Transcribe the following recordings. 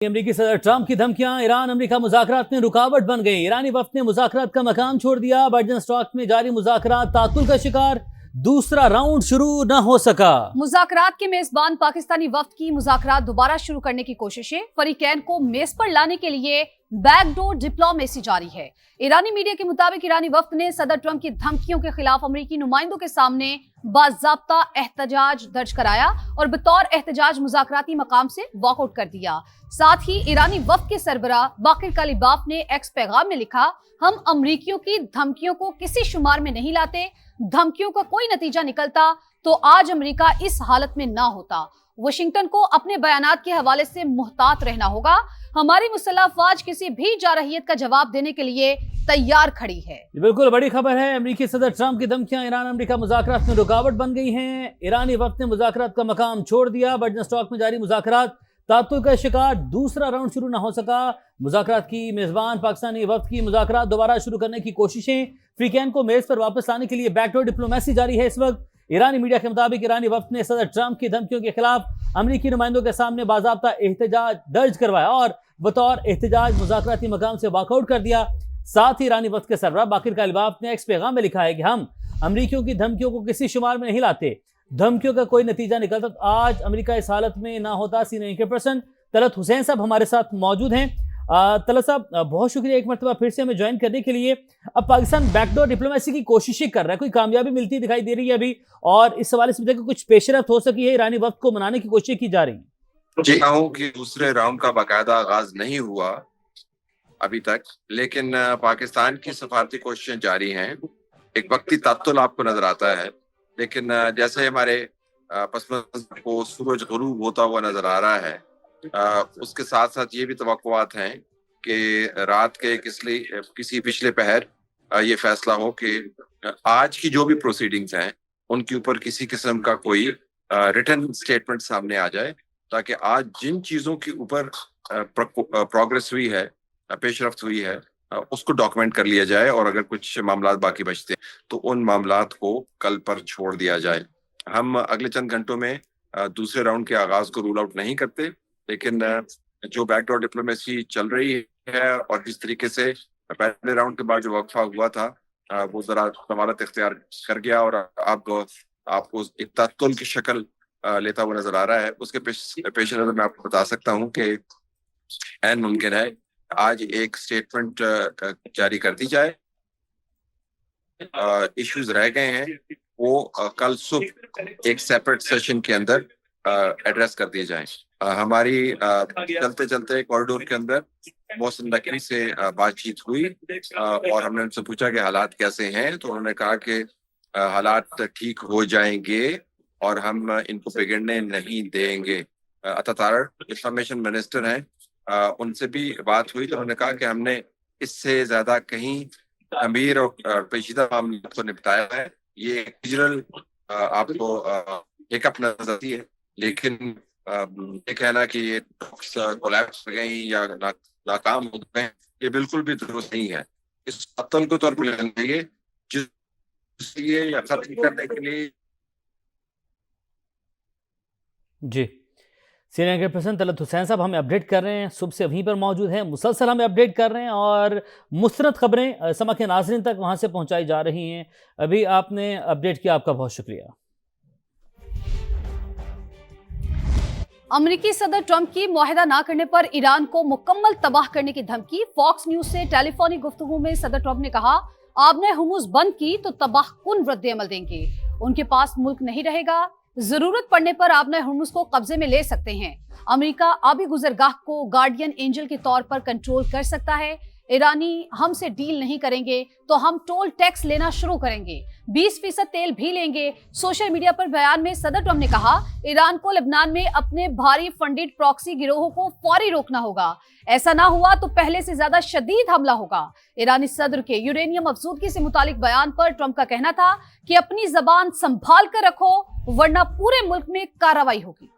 अमेरिकी सदर ट्रंप की धमकियां ईरान अमेरिका मुज़ाकरात में रुकावट बन गई। ईरानी वफ्द ने मुज़ाकरात का मकाम छोड़ दिया। बाइडेन स्टॉक में जारी मुज़ाकरात तातुल का शिकार, दूसरा राउंड शुरू न हो सका। मुज़ाकरात के मेजबान पाकिस्तानी वफ्द की मुज़ाकरात दोबारा शुरू करने की कोशिशें, फरीकैन को मेज पर लाने के लिए बैकडोर डिप्लोमेसी जारी है। ईरानी मीडिया के मुताबिक ईरानी वफ्द ने सदर ट्रंप की धमकियों के खिलाफ अमेरिकी नुमाइंदों के सामने बाज़ाब्ता एहतजाज दर्ज कराया और बतौर एहतजाज मुज़ाकराती मकाम से वॉकआउट कर दिया। साथ ही ईरानी वफ्द के सरबराह बाकिर कालिबाफ ने एक्स पैगाम में लिखा, हम अमरीकियों की धमकियों को किसी शुमार में नहीं लाते। धमकियों का कोई नतीजा निकलता तो आज अमेरिका इस हालत में ना होता। वाशिंगटन को अपने बयानात के हवाले से मुहतात रहना होगा। हमारी मुसल्लह अफवाज किसी भी जारहियत का जवाब देने के लिए तैयार खड़ी है। बिल्कुल बड़ी खबर है। अमेरिकी सदर ट्रंप की धमकियां ईरान अमेरिका मुज़ाकरात में रुकावट बन गई हैं। ईरानी वफ्द ने मुज़ाकरात का मकाम छोड़ दिया। बाइडेन स्टॉक में जारी मुज़ाकरात तातुल का शिकार, दूसरा राउंड शुरू न हो सका। मुज़ाकरात की मेजबान पाकिस्तानी वफ्द की मुज़ाकरात दोबारा शुरू करने की कोशिशें, फरीकैन को मेज पर वापस लाने के लिए बैकडोर डिप्लोमेसी जारी है। इस वक्त ईरानी मीडिया के मुताबिक ईरानी वफ्द ने सदर ट्रंप की धमकियों के खिलाफ अमेरिकी नुमाइंदों के सामने बाज़ाब्ता एहतजाज दर्ज करवाया और बतौर एहतजाज मुज़ाकराती मकाम से वॉकआउट कर दिया। साथ ही ईरानी वफ्द के सरबराह बाकिर कालिबाफ ने एक्स पैगाम में लिखा है कि हम अमरीकियों की धमकियों को किसी शुमार में नहीं लाते। धमकियों का कोई नतीजा निकलता तो आज अमेरिका इस हालत में ना होता। सीनियर इंकर पर्सन तलत हुसैन साहब हमारे साथ मौजूद हैं। तलत साहब, बहुत शुक्रिया एक मरतबा फिर से हमें ज्वाइन करने के लिए। अब पाकिस्तान बैकडोर डिप्लोमेसी की कोशिशें कर रहा है, कोई कामयाबी मिलती दिखाई दे रही है अभी, और इस हवाले से कुछ पेशरफ्त हो सकी है? ईरानी वफ्द को मनाने की कोशिश की जा रही है। जी हूँ कि दूसरे राउंड का बाकायदा आगाज नहीं हुआ अभी तक, लेकिन पाकिस्तान की सफारती कोशिशें जारी हैं। एक वक्ती तात्तुल आपको नजर आता है, लेकिन जैसे हमारे पसमंजर को सूरज गुरूब होता हुआ नजर आ रहा है, उसके साथ साथ ये भी तवक्कुआत हैं कि रात के किसी पिछले पहर ये फैसला हो कि आज की जो भी प्रोसीडिंग्स हैं उनके ऊपर किसी किस्म का कोई रिटन स्टेटमेंट सामने आ जाए, ताकि आज जिन चीज़ों के ऊपर प्रोग्रेस हुई है, पेशरफ्त हुई है, उसको डॉक्यूमेंट कर लिया जाए, और अगर कुछ मामला बाकी बचते हैं तो उन मामलात को कल पर छोड़ दिया जाए। हम अगले चंद घंटों में दूसरे राउंड के आगाज को रूल आउट नहीं करते, लेकिन जो बैकडोर डिप्लोमेसी चल रही है और जिस तरीके से पहले राउंड के बाद जो वक्फा हुआ था वो जरा समारत इख्तियार कर गया और आपको एक तात्तुल की शक्ल लेता हुआ नजर आ रहा है, उसके पेश नजर मैं आपको बता सकता हूँ कि ऐन मुमकिन है आज एक स्टेटमेंट जारी कर दी जाए। इश्यूज रह गए हैं वो कल सुबह एक सेपरेट सेशन के अंदर एड्रेस कर दिए जाएं। हमारी चलते चलते कॉरिडोर के अंदर मोहसिन नकवी से बातचीत हुई और हमने उनसे पूछा कि हालात कैसे हैं, तो उन्होंने कहा कि हालात ठीक हो जाएंगे और हम इनको बिगड़ने नहीं देंगे। अतातार इंफॉर्मेशन मिनिस्टर हैं, उनसे भी बात हुई तो उन्होंने कहा कि हमने इससे ज्यादा कहीं गंभीर और पेचीदा मामले को निपटाया है। ये रीजनल आपको हिकअप नजर आती है, लेकिन ये कहना कि ये कोलैप्स हो गई या नाकाम हो गए, ये बिल्कुल भी दुरुस्त नहीं है। इस कत्ल को तौर पर लेना चाहिए जिसलिए या खत्म करने के लिए। जी, सीनियर इंकर पर्सन तलत हुसैन साहब हमें अपडेट कर रहे हैं, सुबह से वहीं पर मौजूद हैं, मुसलसल हमें अपडेट कर रहे हैं और मुस्तरद खबरें समा के नाज़रीन तक वहां से पहुंचाई जा रही हैं। अभी आपने अपडेट किया, आपका बहुत शुक्रिया। अमेरिकी सदर ट्रंप की मुआहिदा ना करने पर ईरान को मुकम्मल तबाह करने की धमकी। फॉक्स न्यूज से टेलीफोनिक गुफ्तगू में सदर ट्रंप ने कहा, आपने हुर्मुज़ बंद की तो तबाह कुन रद्द-ए-अमल देंगे। उनके पास मुल्क नहीं रहेगा, जरूरत पड़ने पर आपने हुर्मुज़ को कब्जे में ले सकते हैं। अमेरिका आबी गुजरगाह को गार्डियन एंजल के तौर पर कंट्रोल कर सकता है। ईरानी हमसे डील नहीं करेंगे तो हम टोल टैक्स लेना शुरू करेंगे, 20% तेल भी लेंगे। सोशल मीडिया पर बयान में सदर ट्रंप ने कहा, ईरान को लेबनान में अपने भारी फंडेड प्रॉक्सी गिरोह को फौरी रोकना होगा। ऐसा ना हुआ तो पहले से ज्यादा शदीद हमला होगा। ईरानी सदर के यूरेनियम अफजूदगी से मुतालिक बयान पर ट्रंप का कहना था कि अपनी जबान संभाल कर रखो वरना पूरे मुल्क में कार्रवाई होगी।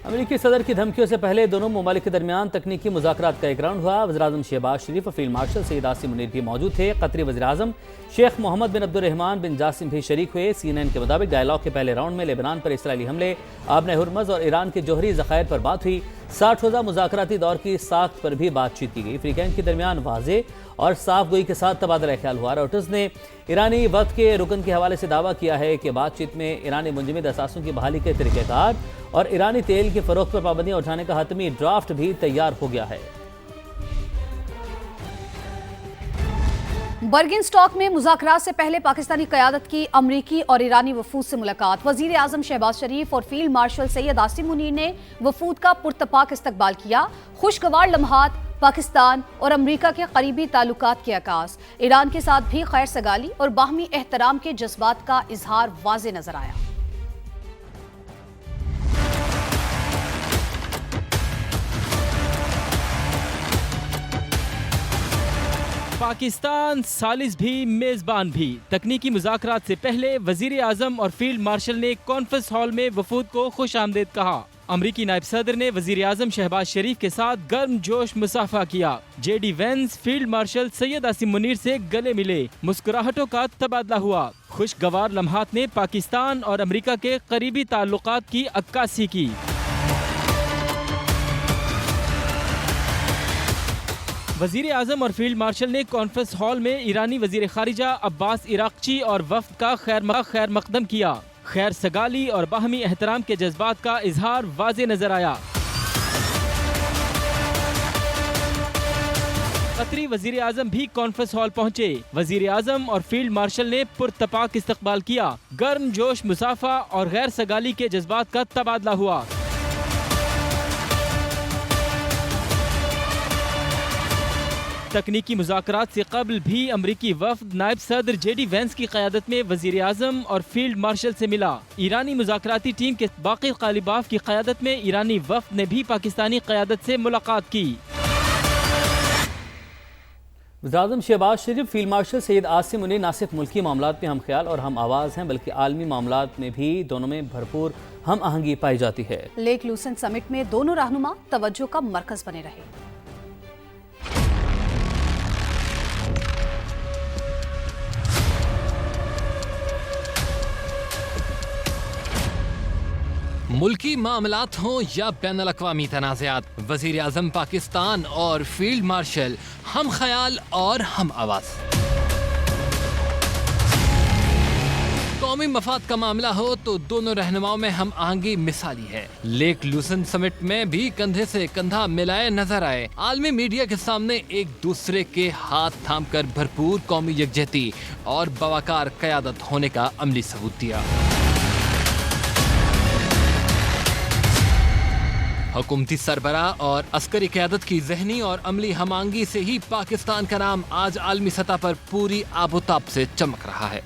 अमेरिकी सदर की धमकियों से पहले दोनों ममालिक के दरमियान तकनीकी मुज़ाकरात का एक राउंड हुआ। वज़ीर-ए-आज़म शहबाज शरीफ और फील्ड मार्शल सईद आसिम मुनीर भी मौजूद थे। कतरी वज़ीर-ए-आज़म शेख मोहम्मद बिन अब्दुर्रहमान बिन जासिम भी शरीक हुए। CNN के मुताबिक डायलॉग के पहले राउंड में लेबनान पर इसराइली हमले, आबने हुर्मुज़ और ईरान के जोहरी ज़खायर पर बात हुई। 60 रोज़ा मुज़ाकराती दौर की साख्त पर भी बातचीत की गई। फ्रीकैन के दरमियान वाज़ेह और साफ गोई के साथ तबादला ख्याल हुआ। रॉयटर्स ने ईरानी वक्त के रुकन के हवाले से दावा किया है कि बातचीत में ईरानी मुंजमद असासों की बहाली के तरीक़ेकार और ईरानी तेल के फ़रोख्त पर पाबंदियाँ उठाने का हतमी ड्राफ्ट भी तैयार हो गया है। बर्गिनस्टॉक में मुज़ाकरात से पहले पाकिस्तानी क़यादत की अमरीकी और ईरानी वफूद से मुलाकात। वज़ीर आज़म शहबाज शरीफ और फील्ड मार्शल सैयद आसिम मुनीर ने वफूद का पुरतपाक इस्तकबाल किया। खुशगवार लम्हात, पाकिस्तान और अमरीका के करीबी ताल्लुकात के आकाश। ईरान के साथ भी खैर सगाली और बाहमी एहतराम के जज्बात का इजहार वाज़े नजर आया। पाकिस्तान सालिस भी मेज़बान भी। तकनीकी मुज़ाकरात से पहले वज़ीर आज़म और फील्ड मार्शल ने कॉन्फ्रेंस हॉल में वफूद को खुश आमदेद कहा। अमरीकी नायब सदर ने वज़ीर आज़म शहबाज शरीफ के साथ गर्म जोश मुसाफा किया। JD Vance field marshal Syed Asim Munir से गले मिले। मुस्कुराहटों का तबादला हुआ। खुशगवार लम्हात ने पाकिस्तान और अमरीका के करीबी ताल्लुकात की अक्कासी की। वज़ीर आज़म और फील्ड मार्शल ने कॉन्फ्रेंस हॉल में ईरानी वज़ीर ख़ारिजा अब्बास इराक़ची और वफ़द का खैर मक़दम किया। खैर सगाली और बाहमी एहतराम के जज्बात का इजहार वाज़े नजर आया। कतरी वज़ीर आज़म भी कॉन्फ्रेंस हॉल पहुंचे। वज़ीर आज़म और फील्ड मार्शल ने पुरतपाक इस्तकबाल किया। गर्म जोश मुसाफा और गैर सगाली के जज्बात का तबादला हुआ। तकनीकी मुज़ाकरात से कबल भी अमरीकी वफ़द नायब सदर JD वेंस की क़यादत में वज़ीर आज़म और फील्ड मार्शल से मिला। ईरानी मुज़ाकराती टीम के बाक़िर ग़ालिबाफ की क़यादत में ईरानी वफ़द ने भी पाकिस्तानी क़यादत से मुलाकात की। वज़ीर-ए-आज़म शहबाज शरीफ, फील्ड मार्शल सैयद आसिम मुनीर न सिर्फ मुल्की मामलात में हम ख्याल और हम आवाज़ हैं बल्कि आलमी मामलात में भी दोनों में भरपूर हम आहंगी पाई जाती है। लेक लूसेंट समिट में दोनों रहनुमा तवज्जो का मरकज़ बने रहे। मुल्की मामलात हों या बैनुल अक़वामी तनाज़ात, वज़ीर आज़म पाकिस्तान और फील्ड मार्शल हम ख्याल और हम आवाज़। कौमी मफाद का मामला हो तो दोनों रहनुमाओं में हम आहंगी मिसाली है। लेक लूसेंट समिट में भी कंधे से कंधा मिलाए नजर आए। आलमी मीडिया के सामने एक दूसरे के हाथ थामकर भरपूर कौमी यकजहती और बवाकार क़यादत होने का अमली सबूत दिया। हुकूमती सरबरा और अस्करी क़यादत की ज़हनी और अमली हमांगी से ही पाकिस्तान का नाम आज आलमी सतह पर पूरी आबोताब से चमक रहा है।